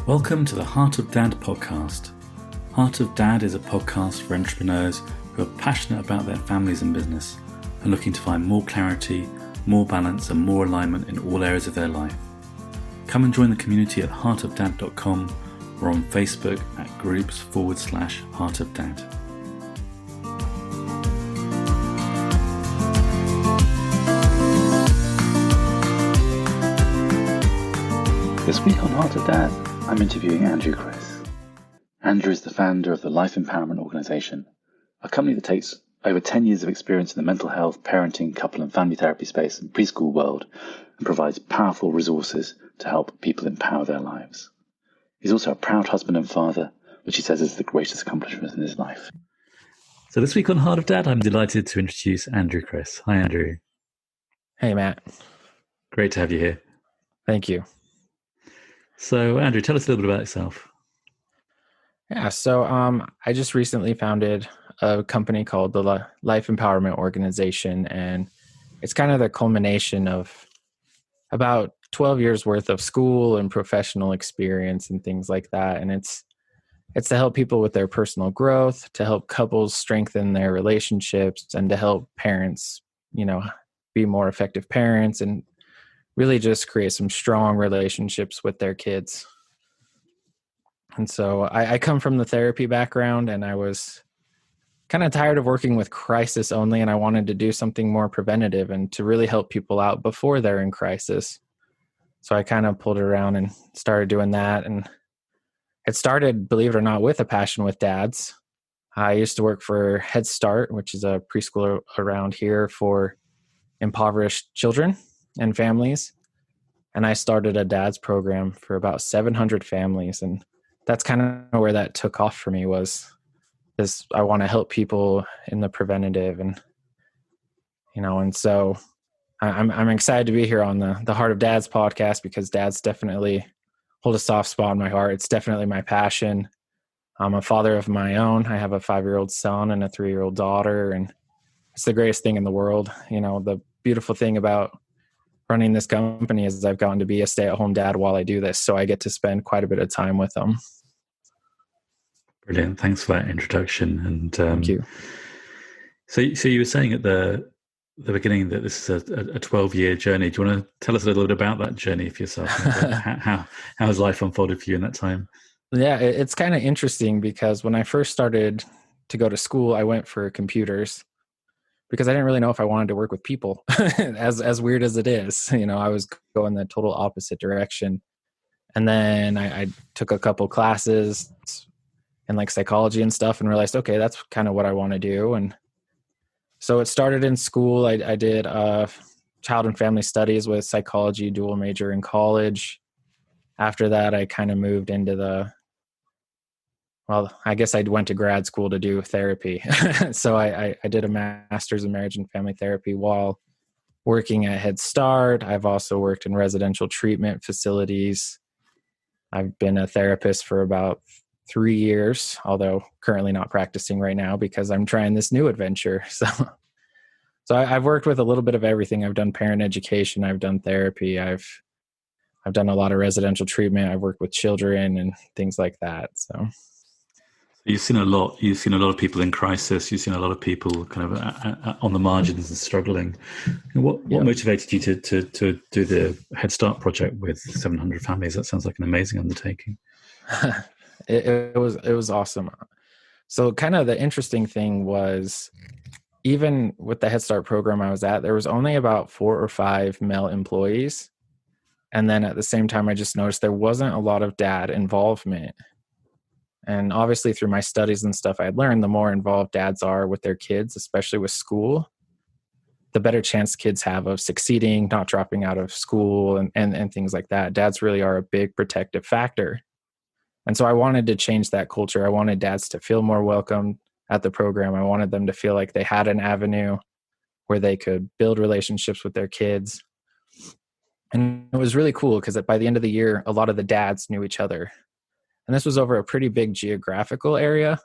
Welcome to the Heart of Dad podcast. Heart of Dad is a podcast for entrepreneurs who are passionate about their families and business and looking to find more clarity, more balance and more alignment in all areas of their life. Come and join the community at heartofdad.com or on Facebook at groups/Heart of Dad. This week on Heart of Dad, I'm interviewing Andrew Chris. Andrew is the founder of the Life Empowerment Organization, a company that takes over 10 years of experience in the mental health, parenting, couple and family therapy space and preschool world and provides powerful resources to help people empower their lives. He's also a proud husband and father, which he says is the greatest accomplishment in his life. So this week on Heart of Dad, I'm delighted to introduce Andrew Chris. Hi, Andrew. Hey, Matt. Great to have you here. Thank you. So, Andrew, tell us a little bit about yourself. Yeah, so I just recently founded a company called the Life Empowerment Organization, and it's kind of the culmination of about 12 years worth of school and professional experience and things like that. And it's to help people with their personal growth, to help couples strengthen their relationships, and to help parents, be more effective parents and really just create some strong relationships with their kids. And so I come from the therapy background, and I was kind of tired of working with crisis only, and I wanted to do something more preventative and to really help people out before they're in crisis. So I kind of pulled it around and started doing that. And it started, believe it or not, with a passion with dads. I used to work for Headstart, which is a preschool around here for impoverished children and families. And I started a dad's program for about 700 families. And that's kind of where that took off for me, was this, I want to help people in the preventative. And, and so I'm excited to be here on the Heart of Dads podcast, because dads definitely hold a soft spot in my heart. It's definitely my passion. I'm a father of my own. I have a 5-year-old son and a 3-year-old daughter, and it's the greatest thing in the world. The beautiful thing about running this company is I've gotten to be a stay-at-home dad while I do this, so I get to spend quite a bit of time with them. Brilliant. Thanks for that introduction. And thank you. So you were saying at the beginning that this is a 12-year journey. Do you want to tell us a little bit about that journey for yourself? How has life unfolded for you in that time? Yeah, it's kind of interesting, because when I first started to go to school, I went for computers because I didn't really know if I wanted to work with people, as weird as it is. I was going the total opposite direction. And then I took a couple classes in psychology and stuff and realized, okay, that's kind of what I want to do. And so it started in school. I did child and family studies with psychology, dual major in college. After that, I kind of moved into I guess I went to grad school to do therapy. So I did a master's in marriage and family therapy while working at Headstart. I've also worked in residential treatment facilities. I've been a therapist for about 3 years, although currently not practicing right now because I'm trying this new adventure. So I've worked with a little bit of everything. I've done parent education. I've done therapy. I've done a lot of residential treatment. I've worked with children and things like that. So you've seen a lot. You've seen a lot of people in crisis. You've seen a lot of people kind of on the margins and struggling. What motivated you to do the Head Start project with 700 families? That sounds like an amazing undertaking. It was awesome. So kind of the interesting thing was, even with the Head Start program I was at, there was only about 4 or 5 male employees. And then at the same time, I just noticed there wasn't a lot of dad involvement. And obviously through my studies and stuff, I learned the more involved dads are with their kids, especially with school, the better chance kids have of succeeding, not dropping out of school and things like that. Dads really are a big protective factor. And so I wanted to change that culture. I wanted dads to feel more welcome at the program. I wanted them to feel like they had an avenue where they could build relationships with their kids. And it was really cool because by the end of the year, a lot of the dads knew each other. And this was over a pretty big geographical area.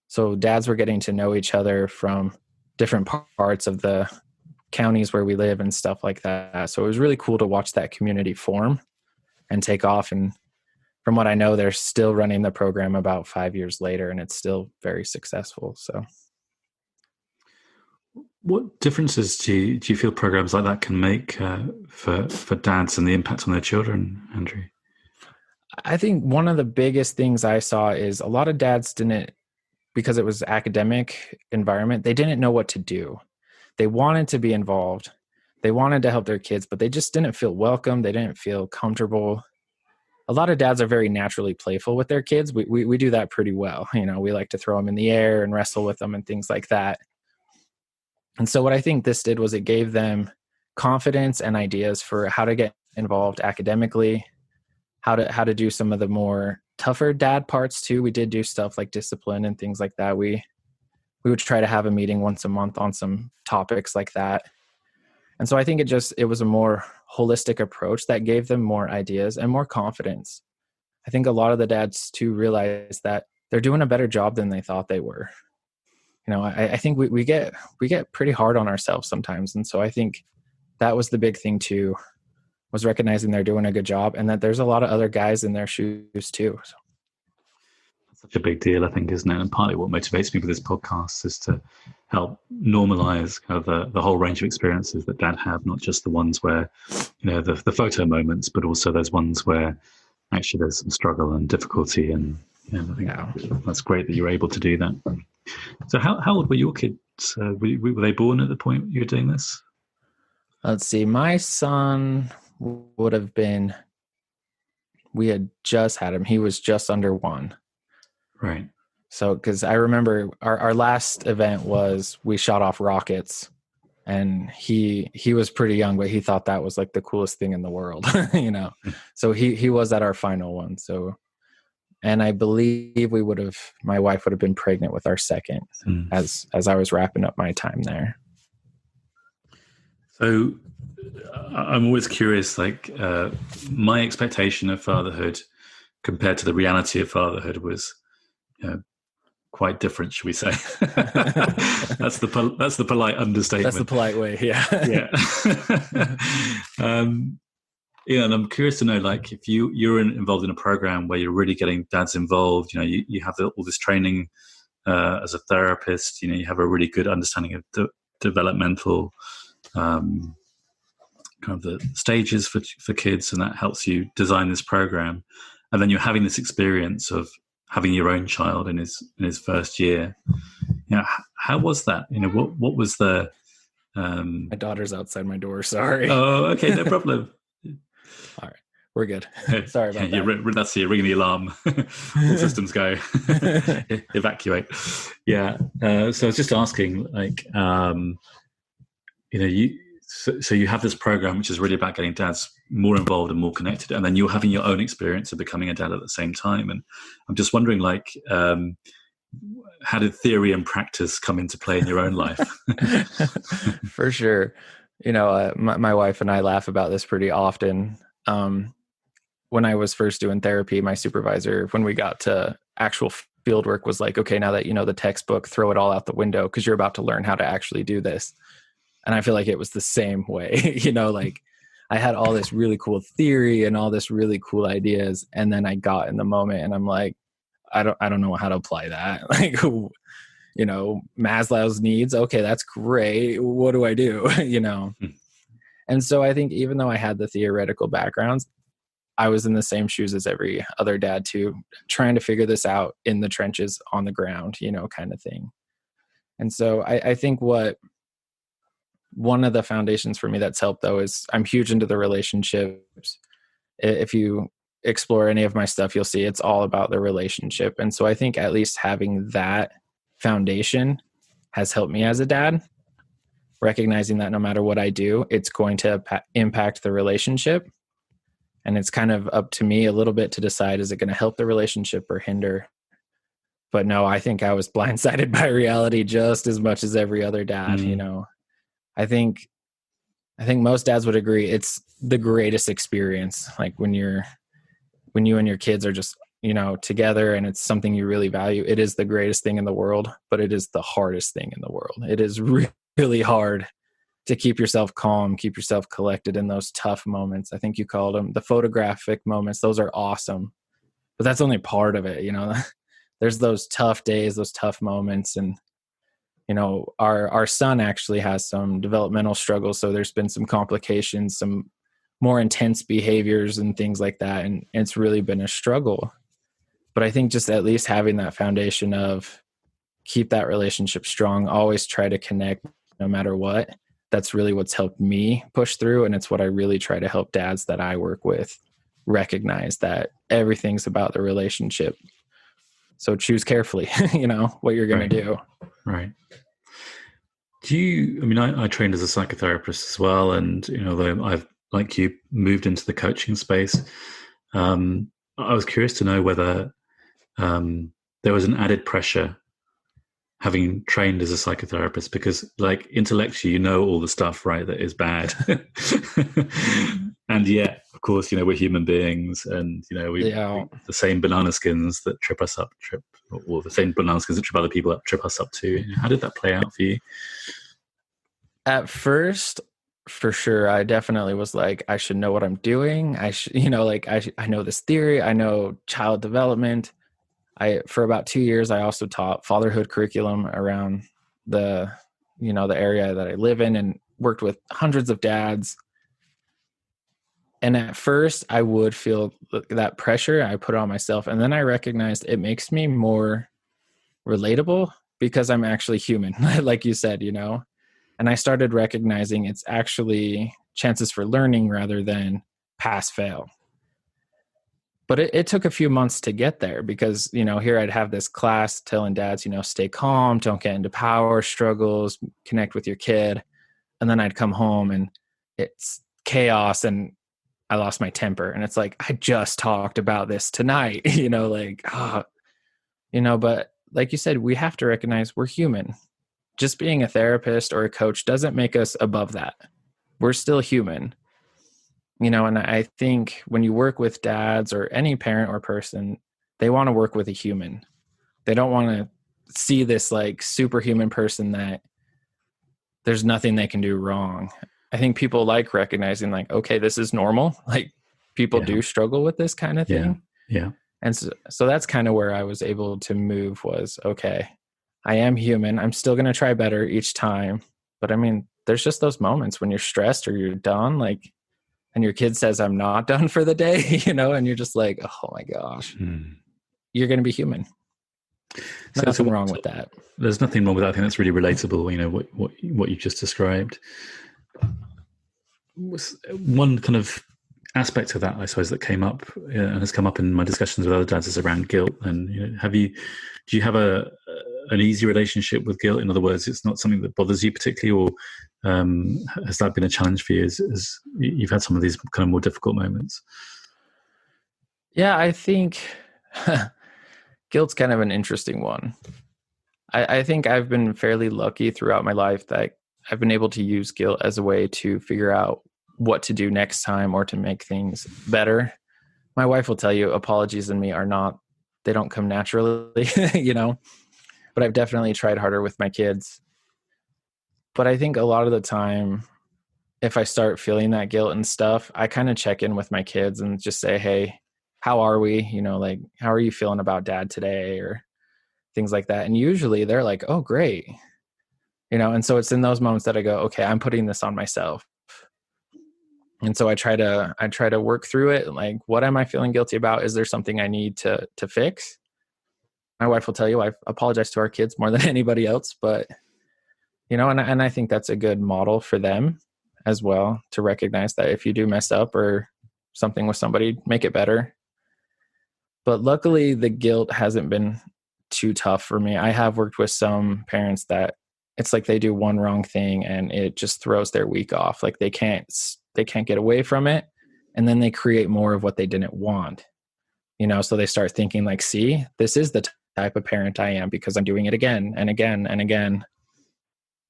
So dads were getting to know each other from different parts of the counties where we live and stuff like that. So it was really cool to watch that community form and take off. And from what I know, they're still running the program about 5 years later, and it's still very successful. So, what differences do you feel programs like that can make for dads and the impact on their children, Andrew? I think one of the biggest things I saw is a lot of dads didn't, because it was academic environment, they didn't know what to do. They wanted to be involved. They wanted to help their kids, but they just didn't feel welcome. They didn't feel comfortable. A lot of dads are very naturally playful with their kids. We do that pretty well. We like to throw them in the air and wrestle with them and things like that. And so what I think this did was it gave them confidence and ideas for how to get involved academically, how to do some of the more tougher dad parts too. We did do stuff like discipline and things like that. We would try to have a meeting once a month on some topics like that. And so I think it was a more holistic approach that gave them more ideas and more confidence. I think a lot of the dads too realize that they're doing a better job than they thought they were. I think we get pretty hard on ourselves sometimes. And so I think that was the big thing too, was recognizing they're doing a good job and that there's a lot of other guys in their shoes too. So. That's such a big deal, I think, isn't it? And partly what motivates me with this podcast is to help normalize kind of the whole range of experiences that dad have, not just the ones where, the photo moments, but also those ones where actually there's some struggle and difficulty. And I think that's great that you're able to do that. So how old were your kids? Were they born at the point you were doing this? Let's see. My son would have been, we had just had him. He was just under 1. Right. So, because I remember our last event was we shot off rockets, and he was pretty young, but he thought that was like the coolest thing in the world, So he was at our final one. So, and I believe my wife would have been pregnant with our second as I was wrapping up my time there. So I'm always curious, my expectation of fatherhood compared to the reality of fatherhood was quite different, should we say? That's the polite understatement. That's the polite way, yeah. Yeah. And I'm curious to know, if you're involved in a program where you're really getting dads involved, you have all this training as a therapist, you have a really good understanding of developmental kind of the stages for kids, and that helps you design this program. And then you're having this experience of having your own child in his first year. How was that? What was the my daughter's outside my door, sorry. Oh, okay, no problem. All right, we're good. Sorry about that. That's it, ringing the alarm. All systems go. Evacuate. Yeah. So I was just asking, so you have this program which is really about getting dads more involved and more connected, and then you're having your own experience of becoming a dad at the same time. And I'm just wondering, how did theory and practice come into play in your own life? For sure. My wife and I laugh about this pretty often. When I was first doing therapy, my supervisor, when we got to actual field work, was like, okay, now that you know the textbook, throw it all out the window because you're about to learn how to actually do this. And I feel like it was the same way, I had all this really cool theory and all this really cool ideas. And then I got in the moment and I'm like, I don't know how to apply that. Maslow's needs. Okay, that's great. What do I do? And so I think even though I had the theoretical backgrounds, I was in the same shoes as every other dad too, trying to figure this out in the trenches on the ground, kind of thing. And so I think one of the foundations for me that's helped though is I'm huge into the relationships. If you explore any of my stuff, you'll see it's all about the relationship. And so I think at least having that foundation has helped me as a dad, recognizing that no matter what I do, it's going to impact the relationship. And it's kind of up to me a little bit to decide, is it going to help the relationship or hinder? But no, I think I was blindsided by reality just as much as every other dad, I think most dads would agree it's the greatest experience. Like when you and your kids are just, together and it's something you really value, it is the greatest thing in the world, but it is the hardest thing in the world. It is really hard to keep yourself calm, keep yourself collected in those tough moments. I think you called them the photographic moments. Those are awesome. but that's only part of it. There's those tough days, those tough moments. And, our son actually has some developmental struggles. So there's been some complications, some more intense behaviors and things like that. And it's really been a struggle. But I think just at least having that foundation of keep that relationship strong, always try to connect no matter what. That's really what's helped me push through. And it's what I really try to help dads that I work with recognize, that everything's about the relationship. So choose carefully, what you're going to do. Right. I trained as a psychotherapist as well. And, I've, like you, moved into the coaching space. I was curious to know whether there was an added pressure having trained as a psychotherapist, because like intellectually, all the stuff, right, that is bad. And yet, of course, we're human beings, and, we the same banana skins that trip us up, or the same banana skins that trip other people up, trip us up too. How did that play out for you? At first, for sure, I definitely was like, I should know what I'm doing. I should, I know this theory. I know child development. For about 2 years, I also taught fatherhood curriculum around the area that I live in, and worked with hundreds of dads. And at first I would feel that pressure. I put it on myself. And then I recognized it makes me more relatable because I'm actually human, like you said, and I started recognizing it's actually chances for learning rather than pass fail. But it took a few months to get there because, here I'd have this class telling dads, stay calm, don't get into power struggles, connect with your kid. And then I'd come home and it's chaos and I lost my temper. And it's like, I just talked about this tonight, but like you said, we have to recognize we're human. Just being a therapist or a coach doesn't make us above that. We're still human. And I think when you work with dads or any parent or person, they want to work with a human. They don't want to see this like superhuman person that there's nothing they can do wrong. I think people like recognizing like, okay, this is normal. Like people do struggle with this kind of thing. Yeah. And so that's kind of where I was able to move was, okay, I am human. I'm still going to try better each time. But I mean, there's just those moments when you're stressed or you're done, like, and your kid says, I'm not done for the day, and you're just like, oh my gosh, you're going to be human. Nothing wrong with that. There's nothing wrong with that. I think that's really relatable, what you just described. One kind of aspect of that, I suppose, that came up and has come up in my discussions with other dads is around guilt. And do you have an easy relationship with guilt? In other words, it's not something that bothers you particularly, or has that been a challenge for you as you've had some of these kind of more difficult moments? Yeah, I think guilt's kind of an interesting one. I think I've been fairly lucky throughout my life that I've been able to use guilt as a way to figure out what to do next time or to make things better. My wife will tell you apologies in me they don't come naturally, but I've definitely tried harder with my kids. But I think a lot of the time, if I start feeling that guilt and stuff, I kind of check in with my kids and just say, hey, how are we? How are you feeling about dad today? Or things like that. And usually they're like, oh, great. And so it's in those moments that I go, okay, I'm putting this on myself. And so I try to work through it. Like, what am I feeling guilty about? Is there something I need to fix? My wife will tell you I apologize to our kids more than anybody else, but and I think that's a good model for them as well, to recognize that if you do mess up or something with somebody, make it better. But luckily the guilt hasn't been too tough for me. I have worked with some parents that it's like they do one wrong thing and it just throws their week off. Like they can't get away from it. And then they create more of what they didn't want, so they start thinking like, see, this is the type of parent I am because I'm doing it again and again and again.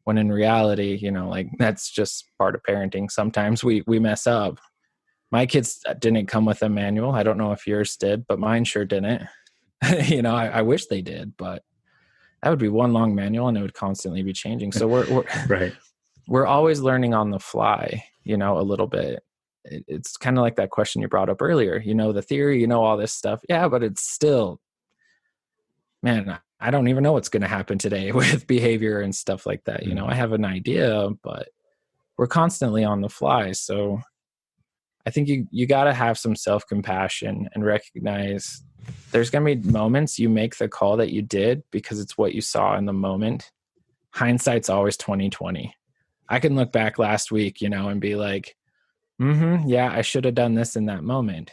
When in reality, like that's just part of parenting. Sometimes we mess up. My kids didn't come with a manual. I don't know if yours did, but mine sure didn't. I wish they did, but that would be one long manual and it would constantly be changing. So we're right. We're always learning on the fly, a little bit. it's kind of like that question you brought up earlier. You know the theory, you know all this stuff. Yeah, but it's still, man, I don't even know what's going to happen today with behavior and stuff like that. You know, I have an idea, but we're constantly on the fly. So I think you got to have some self-compassion and recognize there's going to be moments you make the call that you did because it's what you saw in the moment. Hindsight's always 2020. I can look back last week, and be like, yeah, I should have done this in that moment.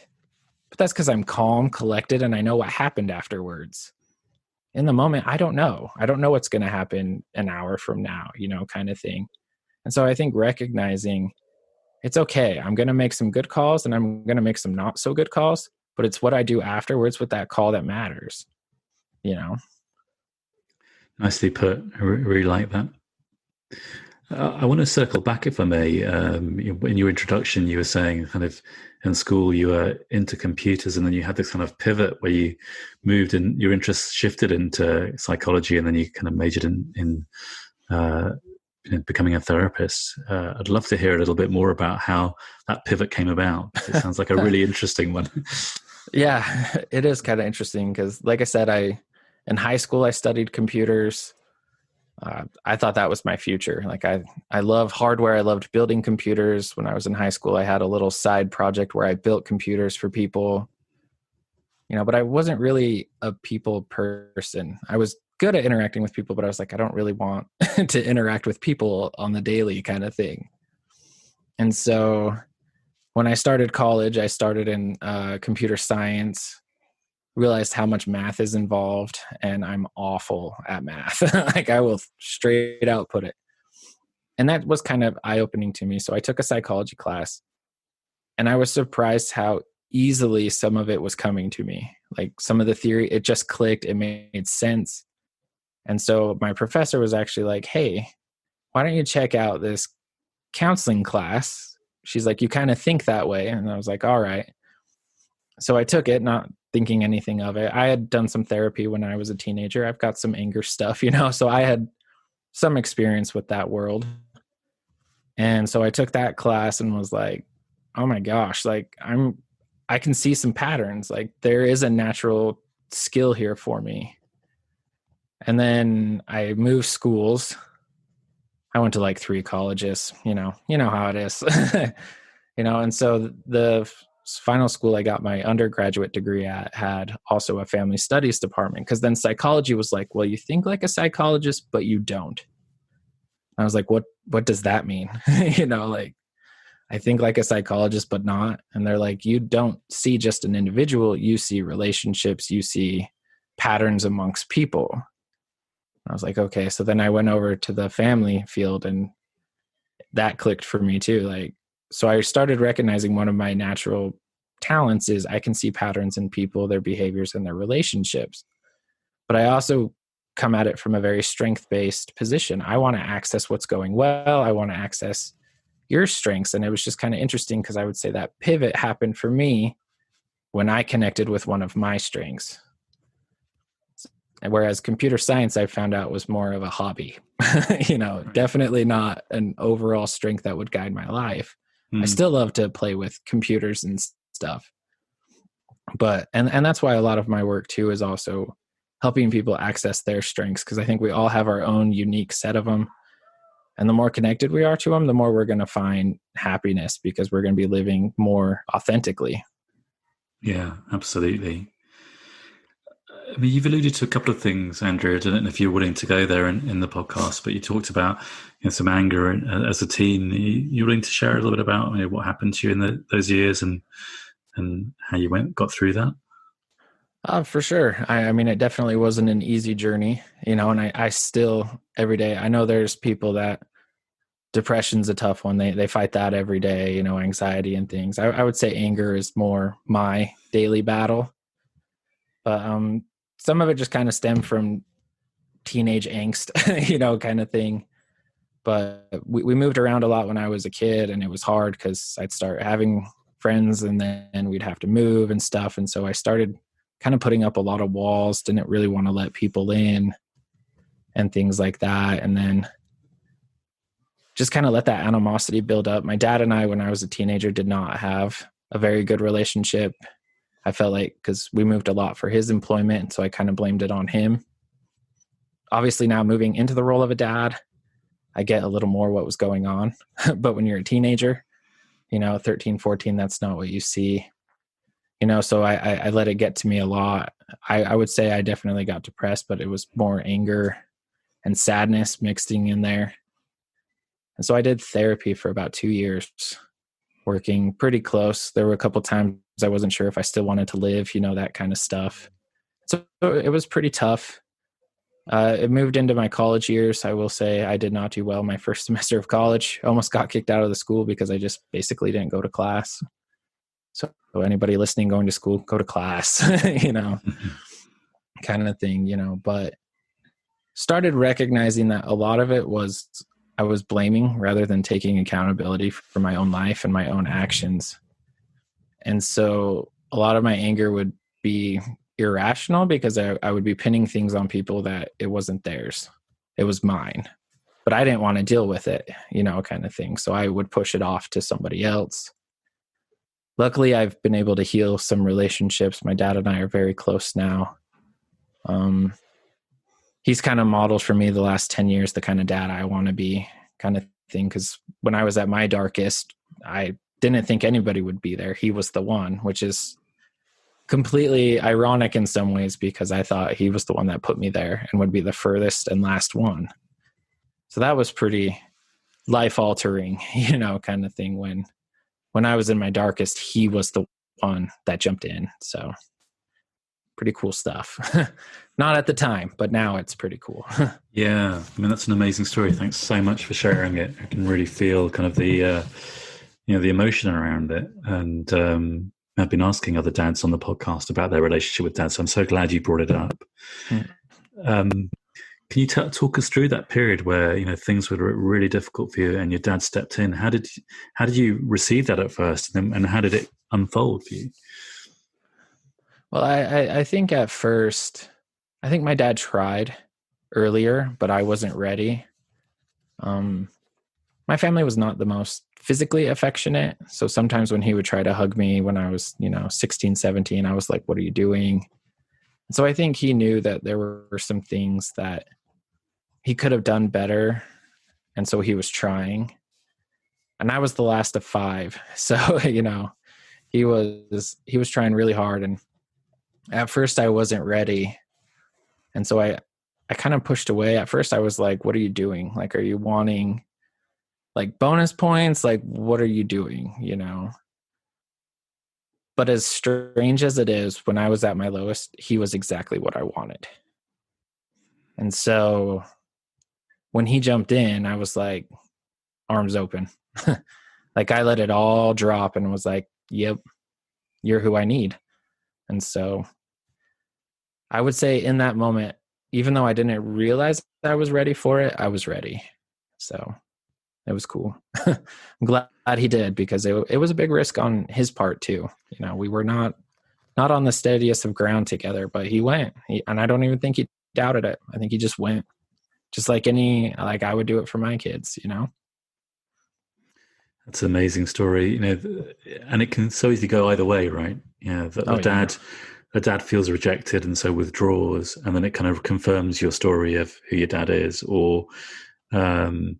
But that's because I'm calm, collected, and I know what happened afterwards. In the moment, I don't know. I don't know what's going to happen an hour from now, kind of thing. And so I think recognizing it's okay. I'm going to make some good calls and I'm going to make some not so good calls, but it's what I do afterwards with that call that matters, Nicely put. I really like that. I want to circle back, if I may. In your introduction, you were saying kind of in school you were into computers, and then you had this kind of pivot where you moved and your interests shifted into psychology, and then you kind of majored in becoming a therapist. I'd love to hear a little bit more about how that pivot came about. It sounds like a really interesting one. Yeah, it is kind of interesting because, like I said, in high school I studied computers. I thought that was my future. Like I love hardware. I loved building computers. When I was in high school, I had a little side project where I built computers for people, but I wasn't really a people person. I was good at interacting with people, but I was like, I don't really want to interact with people on the daily kind of thing. And so when I started college, I started in computer science, realized how much math is involved, and I'm awful at math. Like I will straight out put it. And that was kind of eye-opening to me. So I took a psychology class and I was surprised how easily some of it was coming to me. Like some of the theory, it just clicked, it made sense. And so my professor was actually like, hey, why don't you check out this counseling class? She's like, you kind of think that way. And I was like, all right. So I took it, not thinking anything of it. I had done some therapy when I was a teenager. I've got some anger stuff, so I had some experience with that world. And so I took that class and was like, oh my gosh, like I can see some patterns. Like there is a natural skill here for me. And then I moved schools. I went to like 3 colleges, you know how it is, and so the final school I got my undergraduate degree at had also a family studies department, because then psychology was like, well, you think like a psychologist, but you don't. I was like, what does that mean? Like I think like a psychologist, but not. And they're like, you don't see just an individual, you see relationships, you see patterns amongst people. I was like, okay. So then I went over to the family field and that clicked for me too. Like, so I started recognizing one of my natural talents is I can see patterns in people, their behaviors, and their relationships. But I also come at it from a very strength-based position. I want to access what's going well. I want to access your strengths. And it was just kind of interesting because I would say that pivot happened for me when I connected with one of my strengths. And whereas computer science, I found out was more of a hobby, right. Definitely not an overall strength that would guide my life. I still love to play with computers and stuff. But, and that's why a lot of my work too is also helping people access their strengths, because I think we all have our own unique set of them. And the more connected we are to them, the more we're going to find happiness, because we're going to be living more authentically. Yeah, absolutely. I mean, you've alluded to a couple of things, Andrew. I don't know if you're willing to go there in the podcast, but you talked about some anger as a teen. You're willing to share a little bit about what happened to you in those years and how you got through that? For sure. I mean, it definitely wasn't an easy journey, and I still, every day, I know there's people that depression's a tough one. They fight that every day, anxiety and things. I would say anger is more my daily battle. But some of it just kind of stemmed from teenage angst, kind of thing. But we moved around a lot when I was a kid, and it was hard because I'd start having friends and then we'd have to move and stuff. And so I started kind of putting up a lot of walls, didn't really want to let people in and things like that. And then just kind of let that animosity build up. My dad and I, when I was a teenager, did not have a very good relationship. I felt like, because we moved a lot for his employment, so I kind of blamed it on him. Obviously now moving into the role of a dad, I get a little more what was going on. But when you're a teenager, 13, 14, that's not what you see. So I let it get to me a lot. I would say I definitely got depressed, but it was more anger and sadness mixing in there. And so I did therapy for about 2 years, working pretty close. There were a couple times I wasn't sure if I still wanted to live, that kind of stuff. So it was pretty tough. It moved into my college years. I will say I did not do well my first semester of college. I almost got kicked out of the school because I just basically didn't go to class. So anybody listening, going to school, go to class, kind of thing, but started recognizing that a lot of it was I was blaming rather than taking accountability for my own life and my own actions. And so a lot of my anger would be irrational because I would be pinning things on people that it wasn't theirs. It was mine. But I didn't want to deal with it, kind of thing. So I would push it off to somebody else. Luckily, I've been able to heal some relationships. My dad and I are very close now. He's kind of modeled for me the last 10 years, the kind of dad I want to be, kind of thing. Because when I was at my darkest, I didn't think anybody would be there. He was the one, which is completely ironic in some ways because I thought he was the one that put me there and would be the furthest and last one. So that was pretty life-altering, kind of thing. When I was in my darkest, he was the one that jumped in. So pretty cool stuff. Not at the time, but now it's pretty cool. Yeah, I mean, that's an amazing story. Thanks so much for sharing it. I can really feel kind of the the emotion around it. And I've been asking other dads on the podcast about their relationship with dad, so I'm so glad you brought it up. Can you talk us through that period where things were really difficult for you and your dad stepped in? How did you receive that at first, and how did it unfold for you? Well, I think at first, I think my dad tried earlier, but I wasn't ready. My family was not the most physically affectionate. So sometimes when he would try to hug me when I was, 16, 17, I was like, what are you doing? And so I think he knew that there were some things that he could have done better. And so he was trying. And I was the last of 5. So, he was trying really hard. And at first I wasn't ready. And so I kind of pushed away. At first I was like, what are you doing? Like, are you wanting like bonus points? Like, what are you doing? But as strange as it is, when I was at my lowest, he was exactly what I wanted. And so when he jumped in, I was like, arms open. Like I let it all drop and was like, yep, you're who I need. And so I would say in that moment, even though I didn't realize I was ready for it, I was ready. So it was cool. I'm glad he did, because it was a big risk on his part too. We were not on the steadiest of ground together, but he went. And I don't even think he doubted it. I think he just went, just like I would do it for my kids. That's an amazing story. And it can so easily go either way, right? The dad feels rejected and so withdraws, and then it kind of confirms your story of who your dad is, or that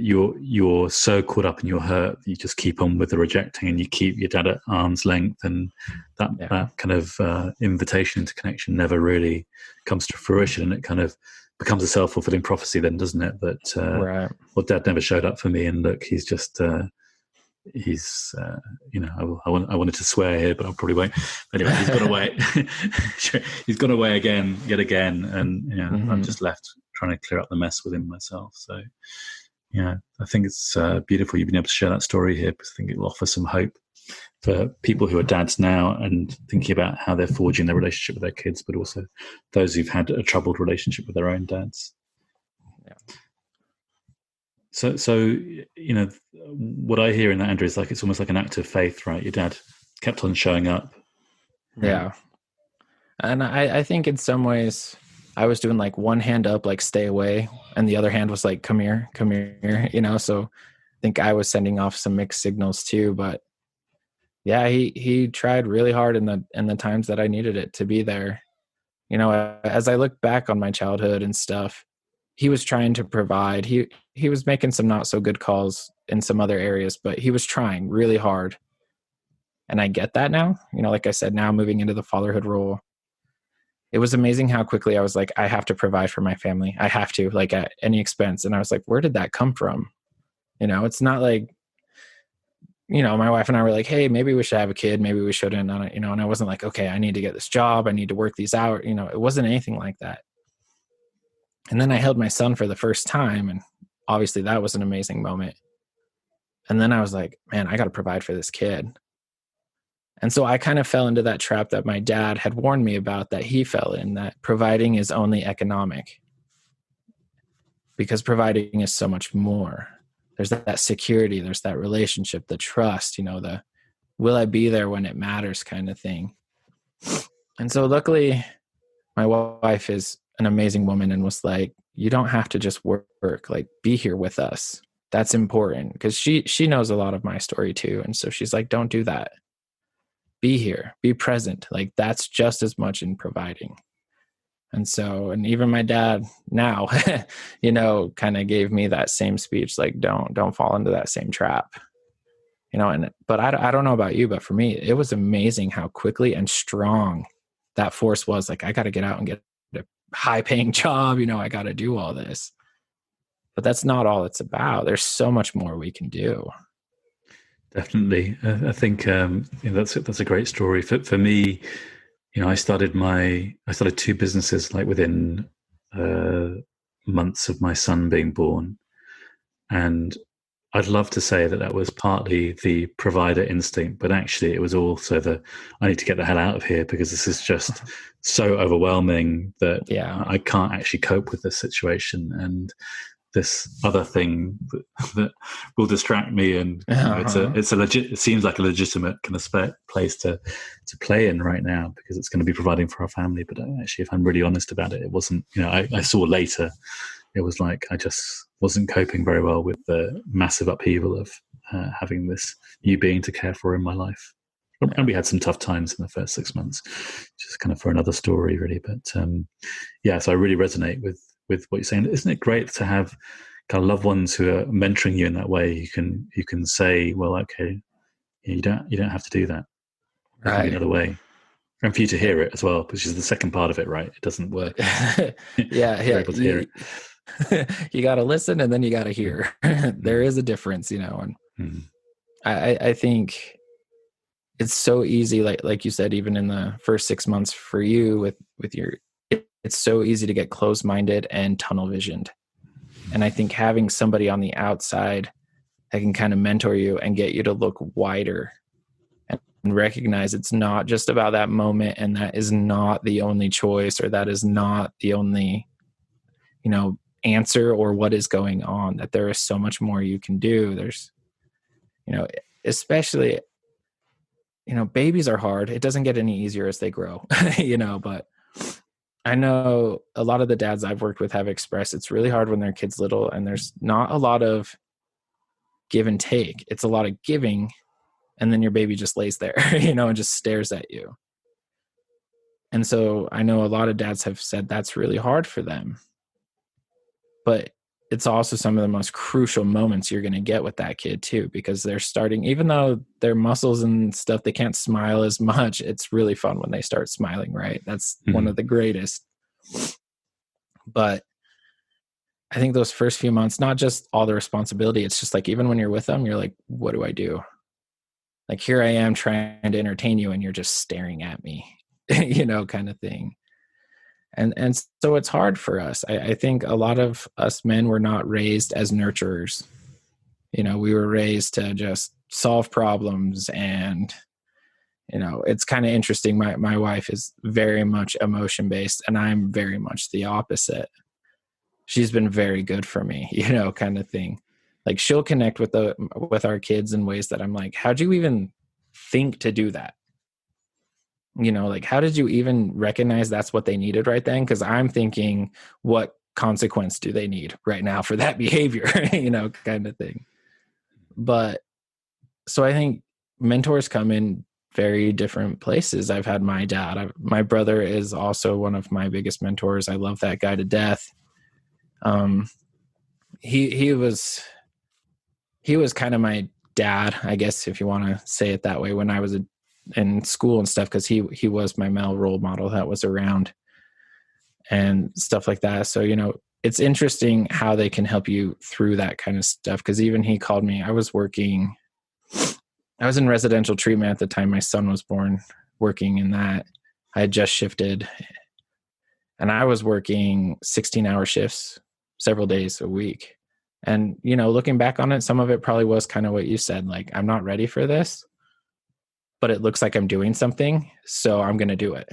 you're so caught up in your hurt that you just keep on with the rejecting and you keep your dad at arm's length, and that kind of invitation into connection never really comes to fruition, and it kind of becomes a self-fulfilling prophecy then, doesn't it? That right. Well, dad never showed up for me, and look, he's just I wanted to swear here, but I probably won't. Anyway, he's gone away. He's gone away yet again, and I'm just left trying to clear up the mess within myself. So, I think it's beautiful you've been able to share that story here, because I think it'll offer some hope for people who are dads now and thinking about how they're forging their relationship with their kids, but also those who've had a troubled relationship with their own dads. Yeah. So what I hear in that, Andrew, is like it's almost like an act of faith, right? Your dad kept on showing up. Yeah. And I think in some ways I was doing like one hand up, like stay away, and the other hand was like, come here, so I think I was sending off some mixed signals too. But yeah, he tried really hard in the times that I needed it to be there. As I look back on my childhood and stuff, he was trying to provide. He was making some not so good calls in some other areas, but he was trying really hard. And I get that now. Like I said, now moving into the fatherhood role, it was amazing how quickly I was like, I have to provide for my family. I have to, like, at any expense. And I was like, where did that come from? It's not like, my wife and I were like, hey, maybe we should have a kid. Maybe we shouldn't. And I wasn't like, okay, I need to get this job. I need to work these out. It wasn't anything like that. And then I held my son for the first time. And obviously that was an amazing moment. And then I was like, man, I got to provide for this kid. And so I kind of fell into that trap that my dad had warned me about, that he fell in, that providing is only economic, because providing is so much more. There's that security, there's that relationship, the trust, the will I be there when it matters kind of thing. And so luckily my wife is an amazing woman and was like, you don't have to just work, like be here with us. That's important, because she knows a lot of my story too. And so she's like, don't do that. Be here, be present. Like that's just as much in providing. And so, and even my dad now, kind of gave me that same speech, like, don't fall into that same trap, but I don't know about you, but for me, it was amazing how quickly and strong that force was. Like, I got to get out and get a high paying job. I got to do all this, but that's not all it's about. There's so much more we can do. Definitely. I think that's a great story. For me, I started two businesses like within months of my son being born. And I'd love to say that was partly the provider instinct, but actually it was also I need to get the hell out of here because this is just so overwhelming that I can't actually cope with this situation. And this other thing that will distract me, and it seems like a legitimate kind of place to play in right now, because it's going to be providing for our family. But actually, if I'm really honest about it, it wasn't. I saw later, it was like I just wasn't coping very well with the massive upheaval of having this new being to care for in my life. And we had some tough times in the first 6 months, just kind of for another story, really. But so I really resonate with what you're saying. Isn't it great to have kind of loved ones who are mentoring you in that way? You can say, well, okay, you don't have to do that. There can be another way. And for you to hear it as well, which is the second part of it, right? It doesn't work. You're able to hear it. You got to listen and then you got to hear. There is a difference, and I think it's so easy, like you said, even in the first 6 months for you with your, it's so easy to get closed-minded and tunnel visioned. And I think having somebody on the outside that can kind of mentor you and get you to look wider and recognize it's not just about that moment, and that is not the only choice, or that is not the only, answer, or what is going on, that there is so much more you can do. There's, especially, babies are hard. It doesn't get any easier as they grow, but I know a lot of the dads I've worked with have expressed it's really hard when their kid's little and there's not a lot of give and take. It's a lot of giving, and then your baby just lays there, and just stares at you. And so I know a lot of dads have said that's really hard for them. But it's also some of the most crucial moments you're going to get with that kid too, because they're starting, even though their muscles and stuff, they can't smile as much. It's really fun when they start smiling, right? That's one of the greatest. But I think those first few months, not just all the responsibility, it's just like, even when you're with them, you're like, what do I do? Like, here I am trying to entertain you and you're just staring at me, kind of thing. And so it's hard for us. I think a lot of us men were not raised as nurturers. We were raised to just solve problems. And, it's kind of interesting. My wife is very much emotion based, and I'm very much the opposite. She's been very good for me, kind of thing. Like, she'll connect with our kids in ways that I'm like, how'd you even think to do that? Like, how did you even recognize that's what they needed right then? Because I'm thinking, what consequence do they need right now for that behavior, kind of thing. But so I think mentors come in very different places. I've had my dad. My brother is also one of my biggest mentors. I love that guy to death. He was kind of my dad, I guess, if you want to say it that way, when I was in school and stuff, because he was my male role model that was around and stuff like that. So, it's interesting how they can help you through that kind of stuff. Because even he called me. I was in residential treatment at the time my son was born, working in that. I had just shifted, and I was working 16-hour shifts several days a week. And, looking back on it, some of it probably was kind of what you said, like, I'm not ready for this, but it looks like I'm doing something, so I'm going to do it.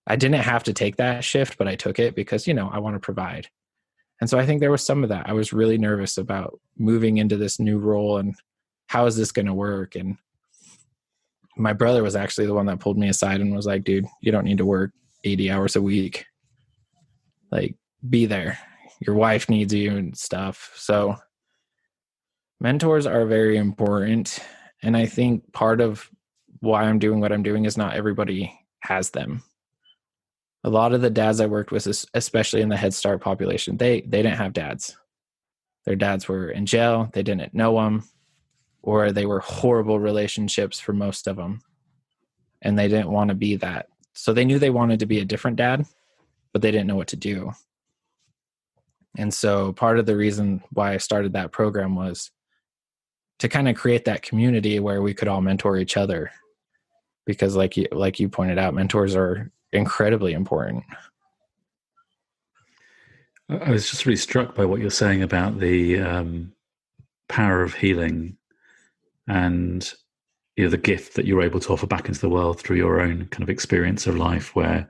I didn't have to take that shift, but I took it because, I want to provide. And so I think there was some of that. I was really nervous about moving into this new role and how is this going to work? And my brother was actually the one that pulled me aside and was like, dude, you don't need to work 80 hours a week. Like, be there. Your wife needs you and stuff. So mentors are very important. And I think part of why I'm doing what I'm doing is not everybody has them. A lot of the dads I worked with, especially in the Headstart population, they didn't have dads. Their dads were in jail. They didn't know them, or they were horrible relationships for most of them. And they didn't want to be that. So they knew they wanted to be a different dad, but they didn't know what to do. And so part of the reason why I started that program was to kind of create that community where we could all mentor each other. Because like you pointed out, mentors are incredibly important. I was just really struck by what you're saying about the power of healing and the gift that you're able to offer back into the world through your own kind of experience of life, where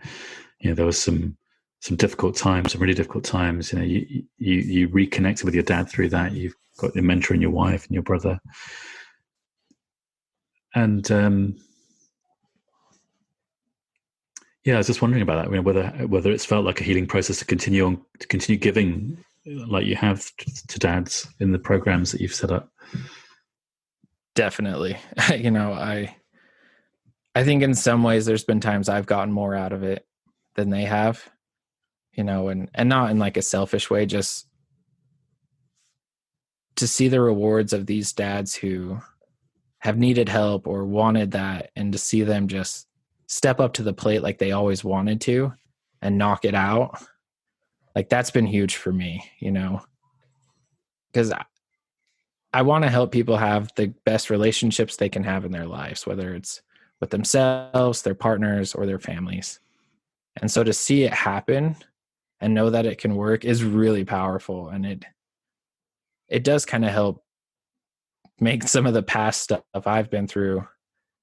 there was some difficult times, some really difficult times. You reconnected with your dad through that. You've got your mentor and your wife and your brother, and I was just wondering about that. Whether it's felt like a healing process to continue giving, like you have to dads in the programs that you've set up. Definitely. I think in some ways there's been times I've gotten more out of it than they have, and not in like a selfish way, just to see the rewards of these dads who have needed help or wanted that, and to see them just step up to the plate like they always wanted to and knock it out. Like, that's been huge for me, because I want to help people have the best relationships they can have in their lives, whether it's with themselves, their partners, or their families. And so to see it happen and know that it can work is really powerful. And it does kind of help make some of the past stuff I've been through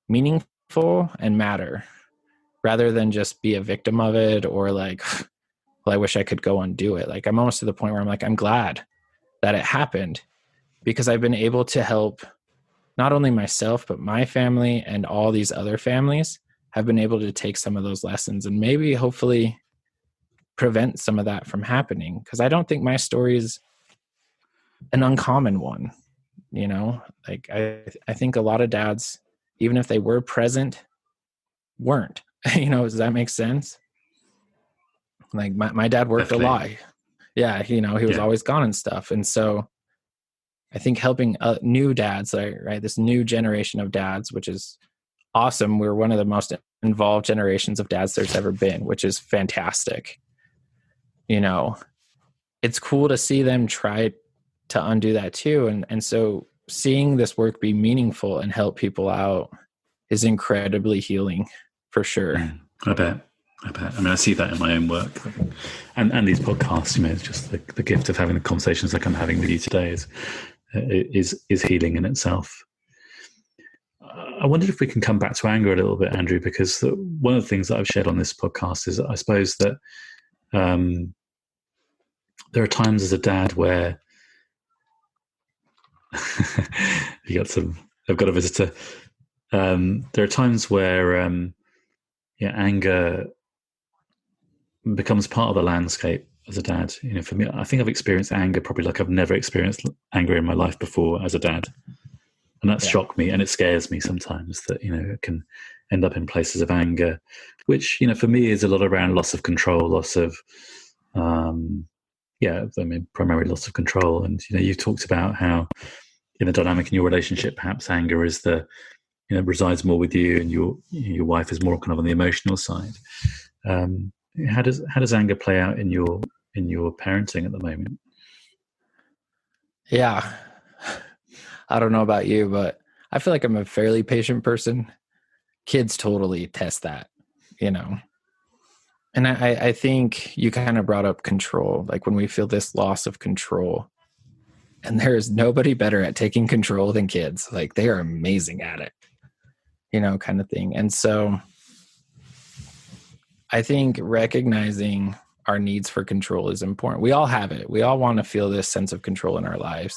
meaningful and matter, rather than just be a victim of it or like, well, I wish I could go undo it. Like, I'm almost to the point where I'm like, I'm glad that it happened, because I've been able to help not only myself, but my family and all these other families have been able to take some of those lessons and maybe hopefully prevent some of that from happening. Because I don't think my story is an uncommon one. Like I think a lot of dads, even if they were present, weren't. Does that make sense? Like my dad worked Definitely. a lot. Yeah, he was always gone and stuff. And so I think helping new dads, right, this new generation of dads, which is awesome. We're one of the most involved generations of dads there's ever been, which is fantastic. It's cool to see them try to undo that too. And so seeing this work be meaningful and help people out is incredibly healing, for sure. I bet. I mean, I see that in my own work, and these podcasts. It's just the gift of having the conversations like I'm having with you today is healing in itself. I wondered if we can come back to anger a little bit, Andrew, because one of the things that I've shared on this podcast is I suppose that there are times as a dad where I've got a visitor. There are times where anger becomes part of the landscape as a dad. For me, I think I've experienced anger probably like I've never experienced anger in my life before as a dad. And that shocked me, and it scares me sometimes that, it can end up in places of anger, which, for me is a lot around loss of control, loss of, primarily loss of control. And, you talked about how in the dynamic in your relationship, perhaps anger is resides more with you, and your wife is more kind of on the emotional side. How does anger play out in your parenting at the moment? Yeah. I don't know about you, but I feel like I'm a fairly patient person. Kids totally test that, And I think you kind of brought up control, like when we feel this loss of control, and there is nobody better at taking control than kids. Like they are amazing at it, kind of thing. And so I think recognizing our needs for control is important. We all have it. We all want to feel this sense of control in our lives.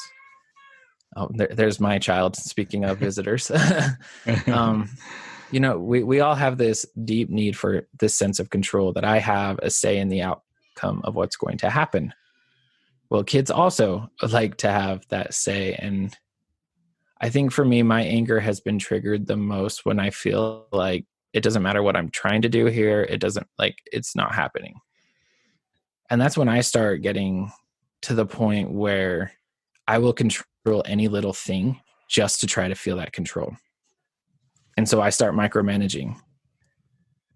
Oh, there's my child. Speaking of visitors, we all have this deep need for this sense of control, that I have a say in the outcome of what's going to happen. Well, kids also like to have that say. And I think for me, my anger has been triggered the most when I feel like it doesn't matter what I'm trying to do here. It's not happening. And that's when I start getting to the point where I will control any little thing just to try to feel that control. And so I start micromanaging,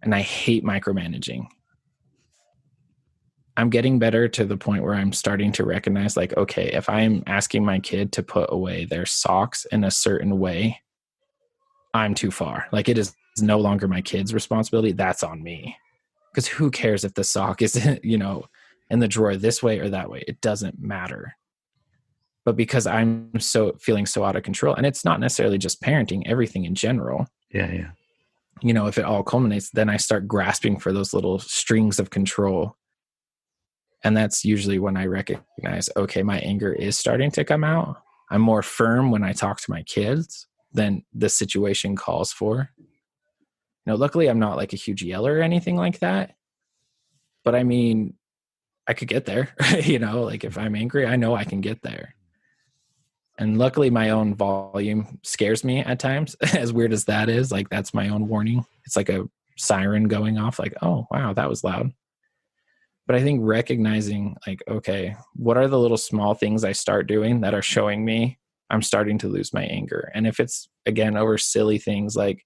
and I hate micromanaging. I'm getting better to the point where I'm starting to recognize, like, okay, if I'm asking my kid to put away their socks in a certain way, I'm too far. Like, it is no longer my kid's responsibility. That's on me. Because who cares if the sock is, in the drawer this way or that way? It doesn't matter. But because I'm feeling so out of control, and it's not necessarily just parenting, everything in general. Yeah. If it all culminates, then I start grasping for those little strings of control. And that's usually when I recognize, okay, my anger is starting to come out. I'm more firm when I talk to my kids than the situation calls for. Luckily I'm not like a huge yeller or anything like that. But I mean, I could get there, like if I'm angry, I know I can get there. And luckily my own volume scares me at times, as weird as that is. Like that's my own warning. It's like a siren going off, like, oh, wow, that was loud. But I think recognizing, like, okay, what are the little small things I start doing that are showing me I'm starting to lose my anger? And if it's, again, over silly things like,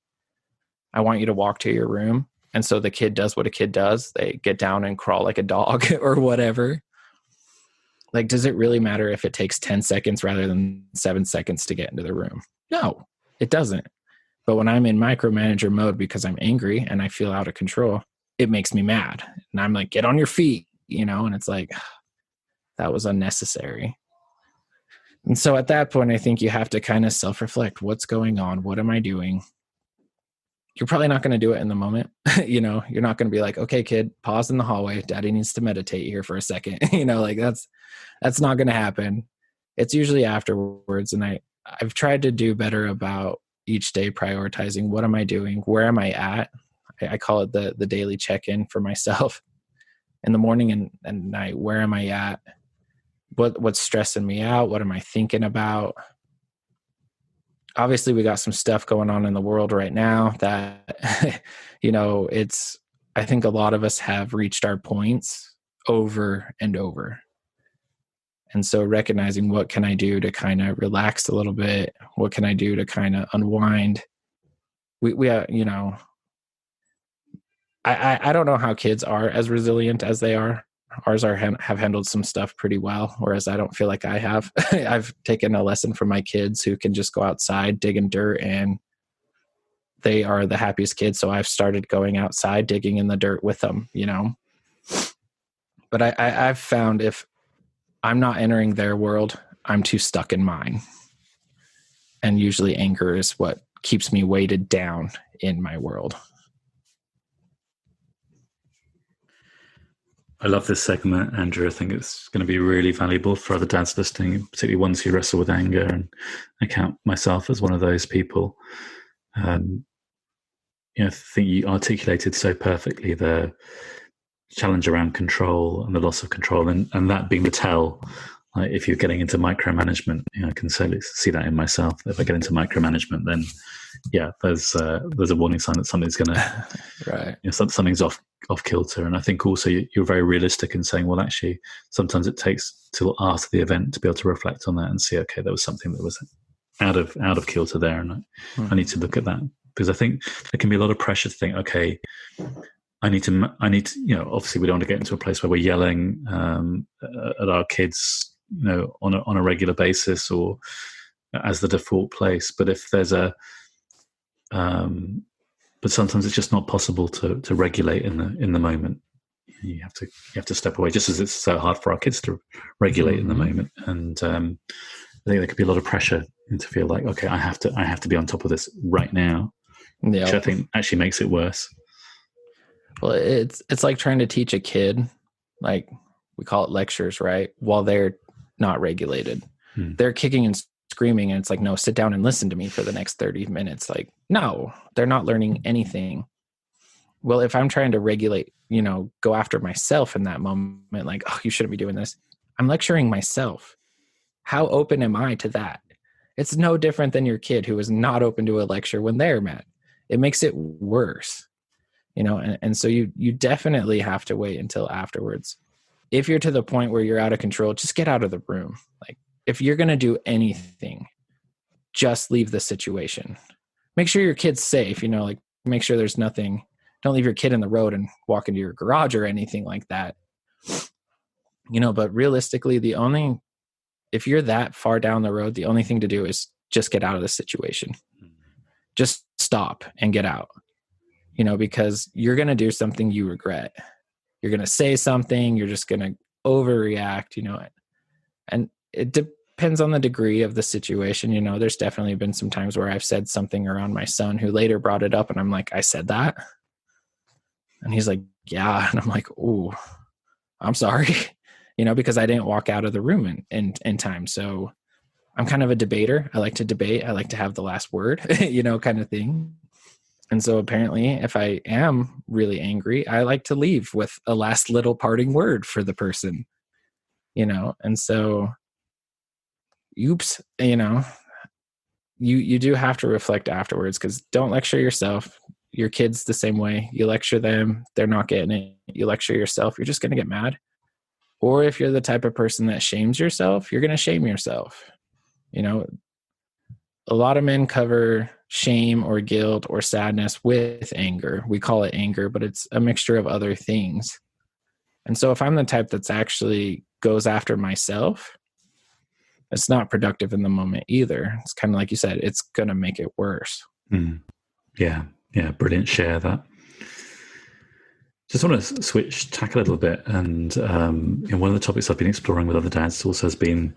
I want you to walk to your room. And so the kid does what a kid does. They get down and crawl like a dog or whatever. Like, does it really matter if it takes 10 seconds rather than 7 seconds to get into the room? No, it doesn't. But when I'm in micromanager mode because I'm angry and I feel out of control, it makes me mad. And I'm like, get on your feet, and it's like, that was unnecessary. And so at that point, I think you have to kind of self-reflect. What's going on? What am I doing? You're probably not going to do it in the moment. You're not going to be like, okay, kid, pause in the hallway. Daddy needs to meditate here for a second. Like that's not going to happen. It's usually afterwards. And I've tried to do better about each day prioritizing. What am I doing? Where am I at? I call it the daily check-in for myself in the morning and night. Where am I at? What's stressing me out? What am I thinking about? Obviously we got some stuff going on in the world right now that, I think a lot of us have reached our points over and over. And so recognizing what can I do to kind of relax a little bit? What can I do to kind of unwind? I don't know how kids are as resilient as they are. Ours have handled some stuff pretty well, whereas I don't feel like I have. I've taken a lesson from my kids who can just go outside, dig in dirt, and they are the happiest kids. So I've started going outside, digging in the dirt with them, But I've found if I'm not entering their world, I'm too stuck in mine. And usually anger is what keeps me weighted down in my world. I love this segment, Andrew. I think it's going to be really valuable for other dads listening, particularly ones who wrestle with anger. And I count myself as one of those people. I think you articulated so perfectly the challenge around control and the loss of control, and that being the tell. Like if you're getting into micromanagement, I can certainly see that in myself. If I get into micromanagement, then there's a warning sign that something's going to right. Something's off kilter. And I think also you're very realistic in saying, well, actually, sometimes it takes till after the event to be able to reflect on that and see, okay, there was something that was out of kilter there, and I need to look at that, because I think there can be a lot of pressure to think, okay, I need to, obviously we don't want to get into a place where we're yelling at our kids, on a regular basis or as the default place. But if there's but sometimes it's just not possible to regulate in the moment. You have to step away, just as it's so hard for our kids to regulate in the moment. And I think there could be a lot of pressure to feel like, okay, I have to be on top of this right now, which I think actually makes it worse. Well, it's like trying to teach a kid, like we call it lectures, right? While they're not regulated. They're kicking and screaming, and it's like, no, sit down and listen to me for the next 30 minutes. Like, no, they're not learning anything. Well, if I'm trying to regulate, go after myself in that moment, like, oh, you shouldn't be doing this, I'm lecturing myself. How open am I to that? It's no different than your kid who is not open to a lecture when they're mad. It makes it worse, and so you definitely have to wait until afterwards. If you're to the point where you're out of control, just get out of the room. Like, if you're going to do anything, just leave the situation. Make sure your kid's safe, like make sure there's nothing. Don't leave your kid in the road and walk into your garage or anything like that. But realistically, if you're that far down the road, the only thing to do is just get out of the situation. Just stop and get out, because you're going to do something you regret. You're going to say something, you're just going to overreact, and it depends on the degree of the situation. There's definitely been some times where I've said something around my son who later brought it up, and I'm like, I said that? And he's like, yeah. And I'm like, ooh, I'm sorry, because I didn't walk out of the room in time. So I'm kind of a debater. I like to debate. I like to have the last word, kind of thing. And so apparently if I am really angry, I like to leave with a last little parting word for the person, and so, oops, you do have to reflect afterwards, because don't lecture yourself. Your kids the same way. You lecture them, they're not getting it. You lecture yourself, you're just going to get mad. Or if you're the type of person that shames yourself, you're going to shame yourself. A lot of men cover shame or guilt or sadness with anger. We call it anger, but it's a mixture of other things. And so if I'm the type that's actually goes after myself, it's not productive in the moment either. It's kind of like you said, it's going to make it worse. Yeah. Brilliant share that. Just want to switch tack a little bit. And one of the topics I've been exploring with other dads also has been,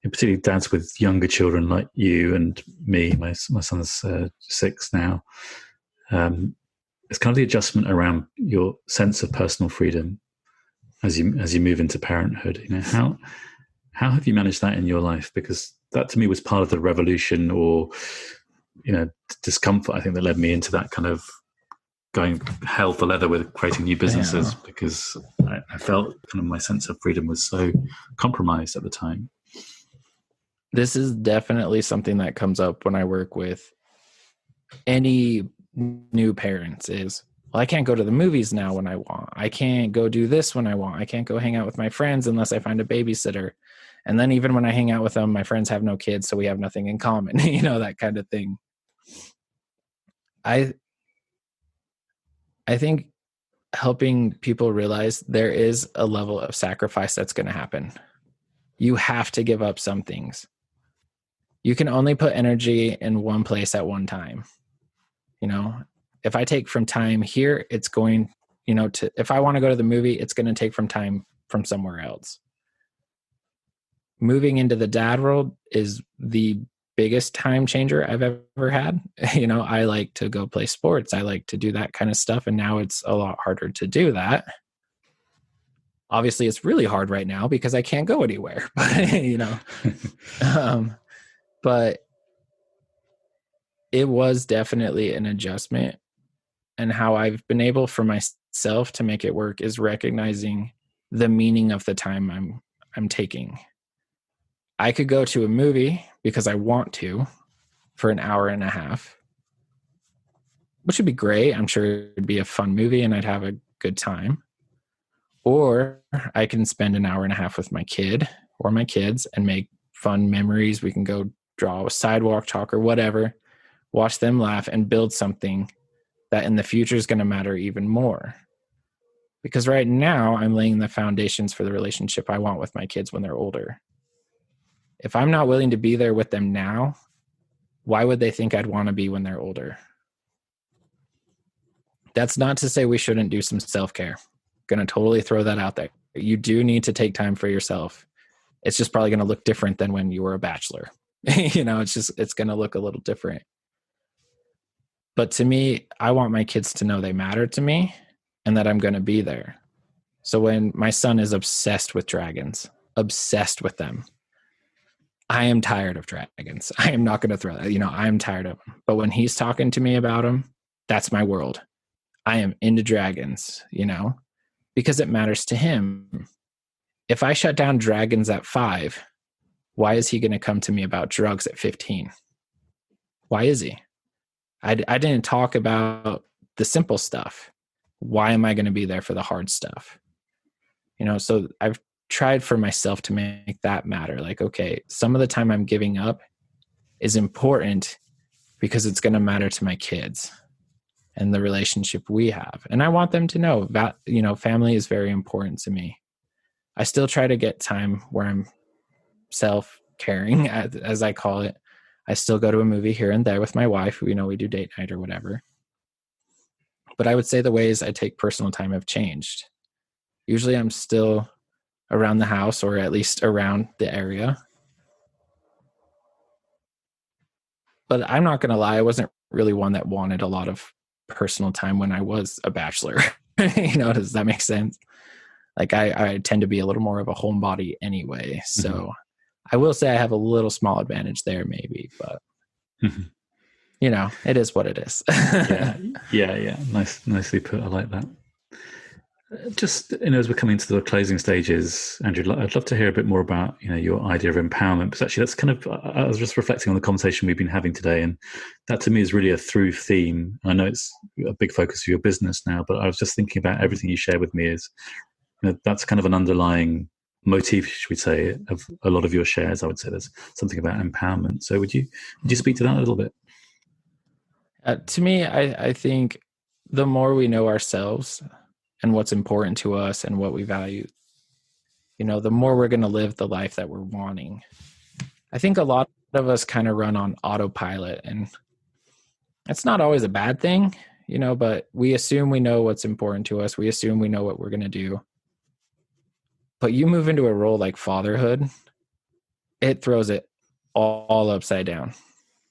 particularly dads with younger children like you and me. My son's 6 now. It's kind of the adjustment around your sense of personal freedom as you move into parenthood. How have you managed that in your life? Because that to me was part of the revolution or discomfort, I think, that led me into that kind of going hell for leather with creating new businesses, because I felt kind of my sense of freedom was so compromised at the time. This is definitely something that comes up when I work with any new parents is, well, I can't go to the movies now when I want. I can't go do this when I want. I can't go hang out with my friends unless I find a babysitter. And then even when I hang out with them, my friends have no kids, so we have nothing in common, that kind of thing. I think helping people realize there is a level of sacrifice that's going to happen. You have to give up some things. You can only put energy in one place at one time. If I take from time here, it's going, if I want to go to the movie, it's going to take from time from somewhere else. Moving into the dad world is the biggest time changer I've ever had. I like to go play sports. I like to do that kind of stuff. And now it's a lot harder to do that. Obviously it's really hard right now because I can't go anywhere, but it was definitely an adjustment and how I've been able for myself to make it work is recognizing the meaning of the time I'm taking. I could go to a movie because I want to for an hour and a half, which would be great. I'm sure it'd be a fun movie and I'd have a good time. Or I can spend an hour and a half with my kid or my kids and make fun memories. We can go draw a sidewalk chalk or whatever, watch them laugh and build something that in the future is going to matter even more. Because right now I'm laying the foundations for the relationship I want with my kids when they're older. If I'm not willing to be there with them now, why would they think I'd want to be when they're older? That's not to say we shouldn't do some self-care. Going to totally throw that out there. You do need to take time for yourself. It's just probably going to look different than when you were a bachelor. It's going to look a little different. But to me, I want my kids to know they matter to me and that I'm going to be there. So when my son is obsessed with dragons, obsessed with them, I am tired of dragons. I am not going to throw that. I'm tired of them. But when he's talking to me about them, that's my world. I am into dragons, because it matters to him. If I shut down dragons at 5, why is he going to come to me about drugs at 15? Why is he? I didn't talk about the simple stuff. Why am I going to be there for the hard stuff? So I've tried for myself to make that matter. Like, okay, some of the time I'm giving up is important because it's going to matter to my kids and the relationship we have. And I want them to know that, family is very important to me. I still try to get time where I'm self-caring, as I call it. I still go to a movie here and there with my wife. We do date night or whatever. But I would say the ways I take personal time have changed. Usually I'm still around the house or at least around the area. But I'm not going to lie, I wasn't really one that wanted a lot of personal time when I was a bachelor. Does that make sense? Like I tend to be a little more of a homebody anyway. So I will say I have a little small advantage there maybe, but it is what it is. Yeah. Nicely put. I like that. Just, as we're coming to the closing stages, Andrew, I'd love to hear a bit more about, your idea of empowerment. Because actually, that's kind of, I was just reflecting on the conversation we've been having today, and that to me is really a through theme. I know it's a big focus of your business now, but I was just thinking about everything you share with me is, that's kind of an underlying motif, should we say, of a lot of your shares. I would say there's something about empowerment. So would you speak to that a little bit? To me, I think the more we know ourselves and what's important to us and what we value, the more we're going to live the life that we're wanting. I think a lot of us kind of run on autopilot, and that's not always a bad thing, but we assume we know what's important to us. We assume we know what we're going to do. But you move into a role like fatherhood, it throws it all upside down.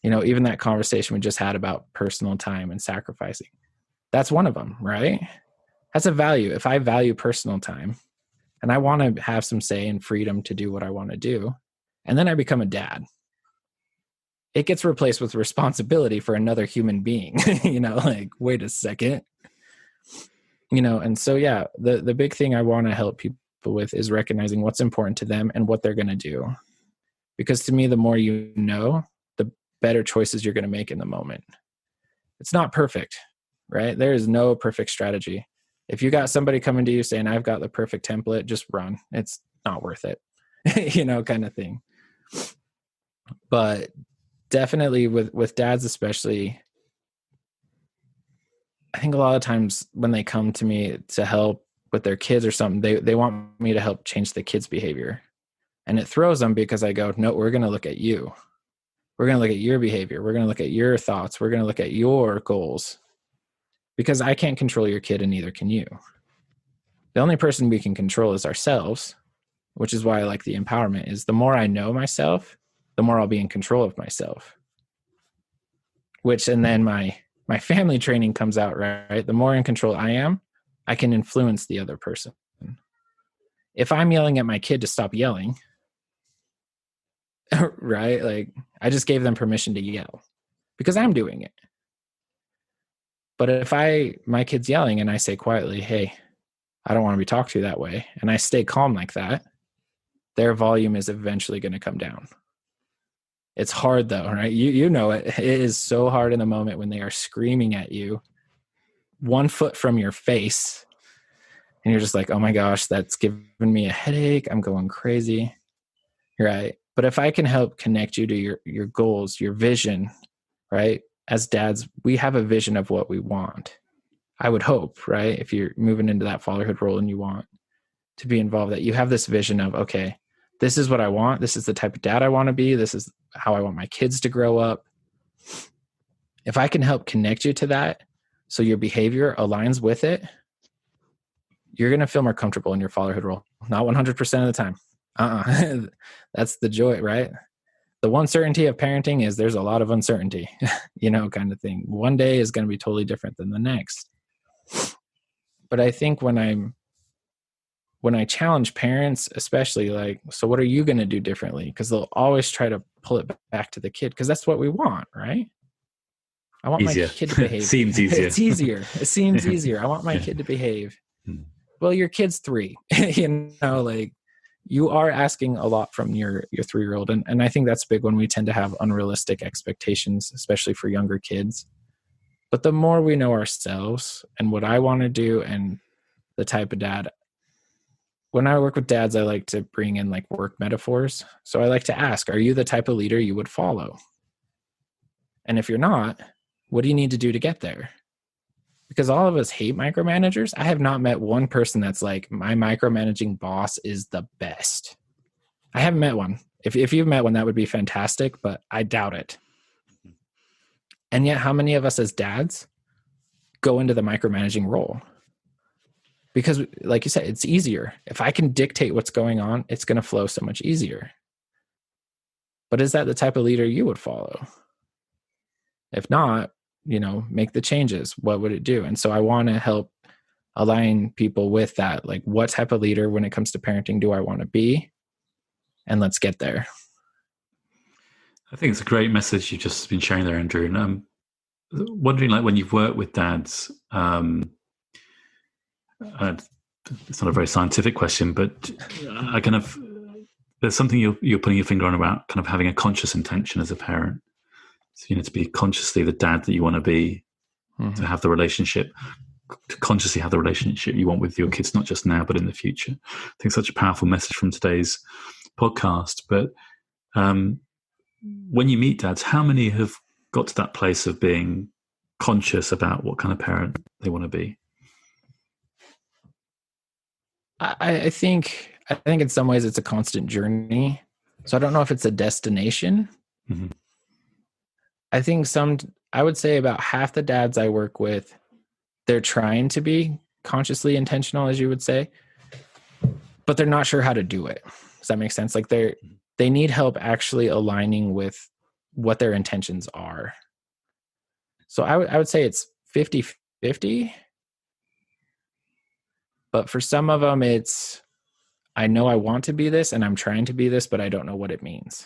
Even that conversation we just had about personal time and sacrificing, that's one of them, right? That's a value. If I value personal time and I want to have some say and freedom to do what I want to do, and then I become a dad, it gets replaced with responsibility for another human being. Like, wait a second. And so, yeah, the big thing I want to help people with is recognizing what's important to them and what they're going to do. Because to me, the more you know, the better choices you're going to make in the moment. It's not perfect, right? There is no perfect strategy. If you got somebody coming to you saying, I've got the perfect template, just run. It's not worth it, kind of thing. But definitely with dads especially, I think a lot of times when they come to me to help with their kids or something, they want me to help change the kids' behavior. And it throws them because I go, no, we're going to look at you. We're going to look at your behavior. We're going to look at your thoughts. We're going to look at your goals. Because I can't control your kid and neither can you. The only person we can control is ourselves, which is why I like the empowerment is the more I know myself, the more I'll be in control of myself. And then my family training comes out, right? The more in control I am, I can influence the other person. If I'm yelling at my kid to stop yelling, right? Like I just gave them permission to yell because I'm doing it. But if my kid's yelling and I say quietly, hey, I don't want to be talked to that way, and I stay calm like that, their volume is eventually going to come down. It's hard though, right? You know it. It is so hard in the moment when they are screaming at you 1 foot from your face, and you're just like, oh my gosh, that's giving me a headache. I'm going crazy. Right. But if I can help connect you to your goals, your vision, right? As dads, we have a vision of what we want. I would hope, right? If you're moving into that fatherhood role and you want to be involved, that you have this vision of, okay, this is what I want. This is the type of dad I want to be. This is how I want my kids to grow up. If I can help connect you to that, so your behavior aligns with it, you're going to feel more comfortable in your fatherhood role. Not 100% of the time. That's the joy, right? The one certainty of parenting is there's a lot of uncertainty, kind of thing. One day is going to be totally different than the next. But I think when I challenge parents, especially like, so what are you going to do differently? Because they'll always try to pull it back to the kid, because that's what we want, right? I want easier. my kid to behave. Seems easier. It's easier. It seems easier. I want my kid to behave. Well, your kid's 3, like you are asking a lot from your 3-year-old. And I think that's big when we tend to have unrealistic expectations, especially for younger kids. But the more we know ourselves and what I want to do and the type of dad, when I work with dads, I like to bring in like work metaphors. So I like to ask, are you the type of leader you would follow? And if you're not, what do you need to do to get there? Because all of us hate micromanagers. I have not met one person that's like, my micromanaging boss is the best. I haven't met one. If you've met one, that would be fantastic, but I doubt it. And yet, how many of us as dads go into the micromanaging role? Because like you said, it's easier. If I can dictate what's going on, it's going to flow so much easier. But is that the type of leader you would follow? If not, make the changes. What would it do? And so I want to help align people with that. Like, what type of leader when it comes to parenting do I want to be? And let's get there. I think it's a great message you've just been sharing there, Andrew. And I'm wondering, like, when you've worked with dads, it's not a very scientific question, but I kind of, there's something you're putting your finger on about kind of having a conscious intention as a parent. So, to be consciously the dad that you want to be, to have the relationship, to consciously have the relationship you want with your kids, not just now, but in the future. I think such a powerful message from today's podcast. But when you meet dads, how many have got to that place of being conscious about what kind of parent they want to be? I think in some ways it's a constant journey. So I don't know if it's a destination. Mm-hmm. I think I would say about half the dads I work with, they're trying to be consciously intentional, as you would say, but they're not sure how to do it. Does that make sense? Like they need help actually aligning with what their intentions are. So I would say it's 50-50. But for some of them, it's, I know I want to be this and I'm trying to be this, but I don't know what it means.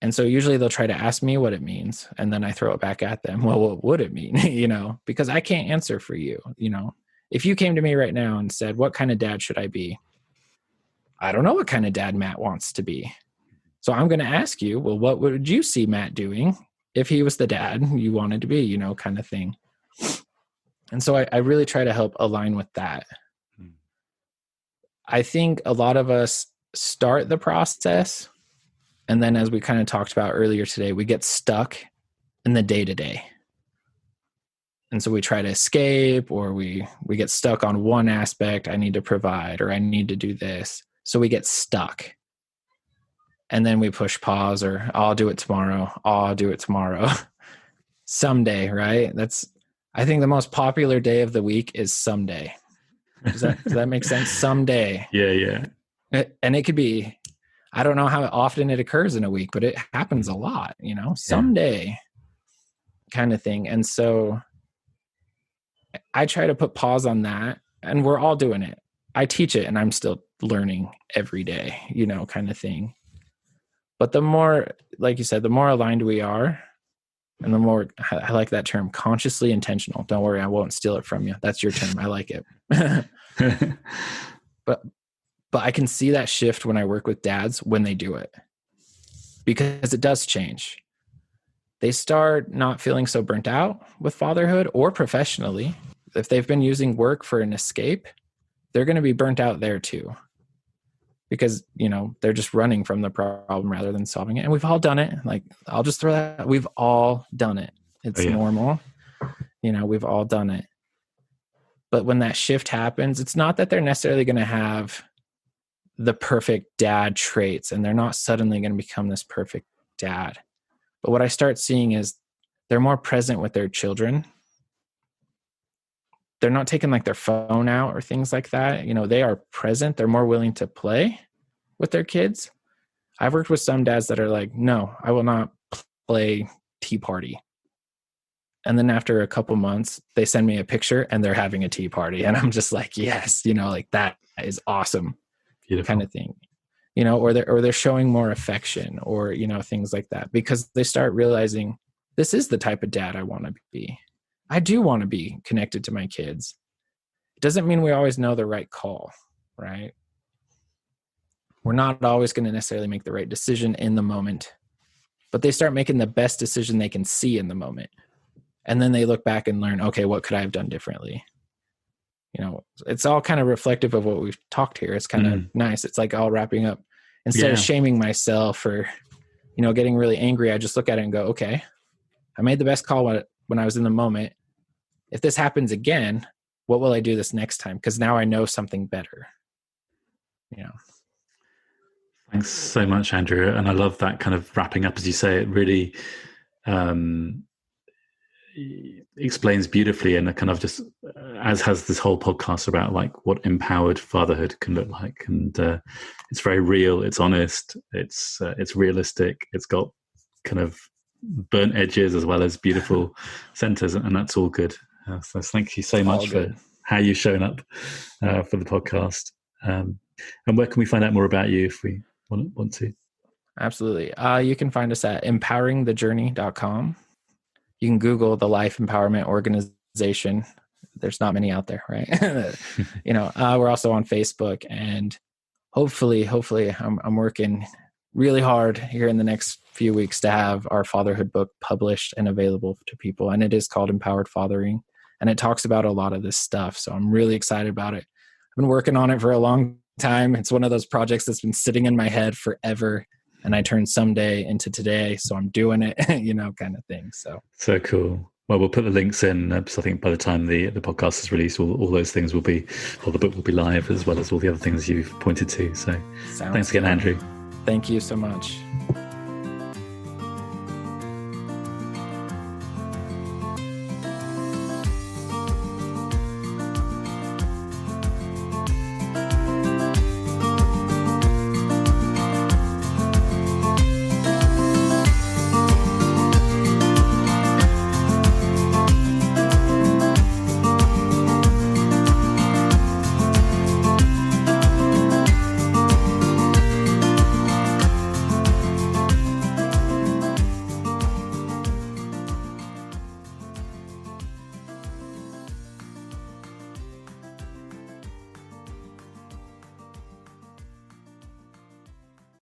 And so usually they'll try to ask me what it means. And then I throw it back at them. Well, what would it mean? Because I can't answer for you. If you came to me right now and said, what kind of dad should I be? I don't know what kind of dad Matt wants to be. So I'm going to ask you, well, what would you see Matt doing if he was the dad you wanted to be, kind of thing. And so I really try to help align with that. I think a lot of us start the process, and then as we kind of talked about earlier today, we get stuck in the day-to-day. And so we try to escape, or we get stuck on one aspect. I need to provide, or I need to do this. So we get stuck. And then we push pause, or I'll do it tomorrow. I'll do it tomorrow. Someday, right? I think the most popular day of the week is someday. Does that make sense? Someday. Yeah. And it could be, I don't know how often it occurs in a week, but it happens a lot, someday kind of thing. And so I try to put pause on that, and we're all doing it. I teach it and I'm still learning every day, kind of thing. But the more, like you said, the more aligned we are, And the more, I like that term, consciously intentional. Don't worry, I won't steal it from you. That's your term. I like it. But I can see that shift when I work with dads when they do it, because it does change. They start not feeling so burnt out with fatherhood or professionally. If they've been using work for an escape, they're going to be burnt out there too, because, they're just running from the problem rather than solving it. And we've all done it. Like, I'll just throw that. We've all done it. It's normal. We've all done it. But when that shift happens, it's not that they're necessarily going to have the perfect dad traits, and they're not suddenly going to become this perfect dad. But what I start seeing is they're more present with their children. They're not taking like their phone out or things like that. They are present. They're more willing to play with their kids. I've worked with some dads that are like, no, I will not play tea party. And then after a couple months, they send me a picture and they're having a tea party. And I'm just like, yes, like that is awesome. Beautiful. Kind of thing. Or they're showing more affection, or, things like that, because they start realizing this is the type of dad I want to be. I do want to be connected to my kids. It doesn't mean we always know the right call, right? We're not always going to necessarily make the right decision in the moment, but they start making the best decision they can see in the moment. And then they look back and learn, okay, what could I have done differently? It's all kind of reflective of what we've talked here. It's kind of nice. It's like all wrapping up. Instead of shaming myself or, getting really angry, I just look at it and go, okay, I made the best call when I was in the moment. If this happens again, what will I do this next time? Because now I know something better. Thanks so much, Andrew. And I love that kind of wrapping up, as you say. It really explains beautifully, and kind of just, as has this whole podcast, about like what empowered fatherhood can look like. And it's very real. It's honest. It's realistic. It's got kind of burnt edges as well as beautiful centers, and that's all good. So thank you so much for how you've shown up for the podcast. And where can we find out more about you if we want to? Absolutely. You can find us at empoweringthejourney.com. You can Google the Life Empowerment Organization. There's not many out there, right? We're also on Facebook, and hopefully I'm working really hard here in the next few weeks to have our fatherhood book published and available to people. And it is called Empowered Fathering, and it talks about a lot of this stuff. So I'm really excited about it. I've been working on it for a long time. It's one of those projects that's been sitting in my head forever, and I turned someday into today. So I'm doing it, kind of thing. So cool. Well, we'll put the links in. So I think by the time the podcast is released, all those things will be, or the book will be live, as well as all the other things you've pointed to. So thanks again, Andrew. Thank you so much.